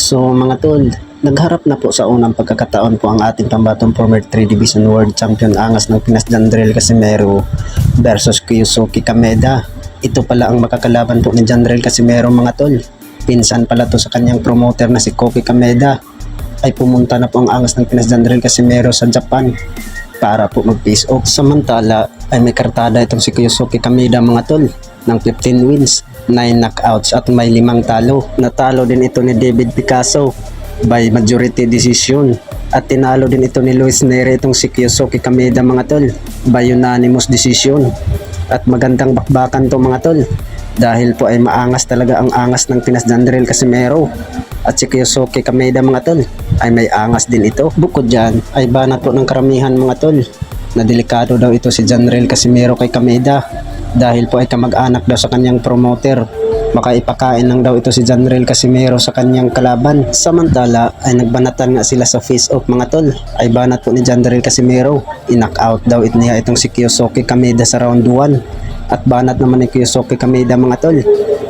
So mga tol, nagharap na po sa unang pagkakataon po ang ating pambatong former 3 Division World Champion angas ng Pinas Jandrel Casimero versus Kyosuke Kameda. Ito pala ang makakalaban po ni Jandrel Casimero mga tol. Pinsan pala to sa kanyang promoter na si Koki Kameda. Ay pumunta na po ang angas ng Pinas Jandrel Casimero sa Japan para po mag-face off. Samantala ay may kartada itong si Kyosuke Kameda mga tol ng 15 wins, 9 knockouts at may 5 talo. Natalo din ito ni David Picasso by majority decision at tinalo din ito ni Luis Neri itong si Kyosuke Kameda mga tol by unanimous decision. At magandang bakbakan to mga tol dahil po ay maangas talaga ang angas ng Pinas Jandrel Casimero at si Kyosuke Kameda mga tol ay may angas din ito. Bukod dyan ay banat po ng karamihan mga tol na delikado daw ito si Jandrel Casimero kay Kameda dahil po ay kamag-anak daw sa kanyang promoter. Baka ipakain lang daw ito si Jandrel Casimero sa kanyang kalaban. Samantala ay nagbanatan nga sila sa face off mga tol. Ay banat po ni Jandrel Casimero. I-knockout daw niya itong si Kyosuke Kameda sa round 1. At banat naman ni Kyosuke Kameda mga tol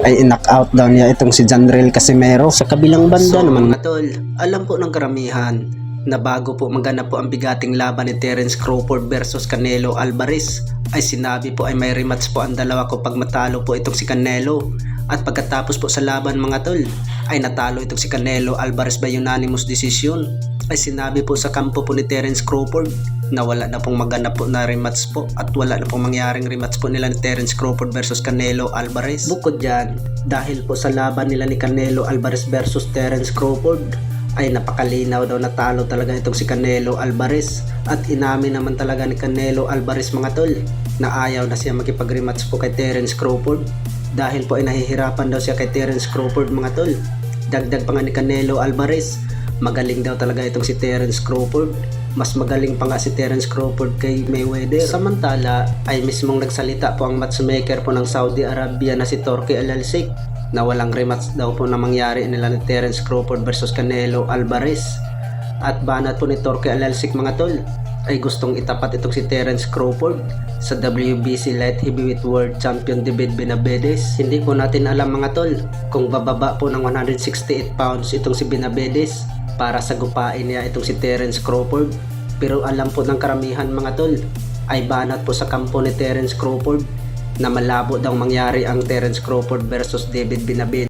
ay i-knockout daw niya itong si Jandrel Casimero. Sa kabilang banda naman mga tol, alam po ng karamihan na bago po maganap po ang bigating laban ni Terence Crawford versus Canelo Alvarez ay sinabi po ay may rematch po ang dalawa kapag matalo po itong si Canelo. At pagkatapos po sa laban mga tol ay natalo itong si Canelo Alvarez by unanimous decision. Ay sinabi po sa kampo po ni Terence Crawford na wala na pong maganap po na rematch po at wala na pong mangyaring rematch po nila ni Terence Crawford versus Canelo Alvarez. Bukod dyan, dahil po sa laban nila ni Canelo Alvarez versus Terence Crawford ay napakalinaw daw na talo talaga itong si Canelo Alvarez. At inamin naman talaga ni Canelo Alvarez mga tol na ayaw na siya makipag-rematch po kay Terence Crawford dahil po ay nahihirapan daw siya kay Terence Crawford mga tol. Dagdag pa nga ni Canelo Alvarez, magaling daw talaga itong si Terence Crawford. Mas magaling pa nga si Terence Crawford kay Mayweather. Samantala ay mismong nagsalita po ang matchmaker po ng Saudi Arabia na si Turki Al-Alsik na walang rematch daw po na mangyari nila ni Terence Crawford versus Canelo Alvarez. At banat po ni Turki Al-Alsik mga tol ay gustong itapat itong si Terence Crawford sa WBC Light Heavyweight World Champion David Benavides. Hindi po natin alam mga tol kung bababa po ng 168 pounds itong si Benavides para sagupain niya itong si Terence Crawford. Pero alam po ng karamihan mga tol ay banat po sa kampo ni Terence Crawford na malabo daw mangyari ang Terence Crawford versus David Benavides.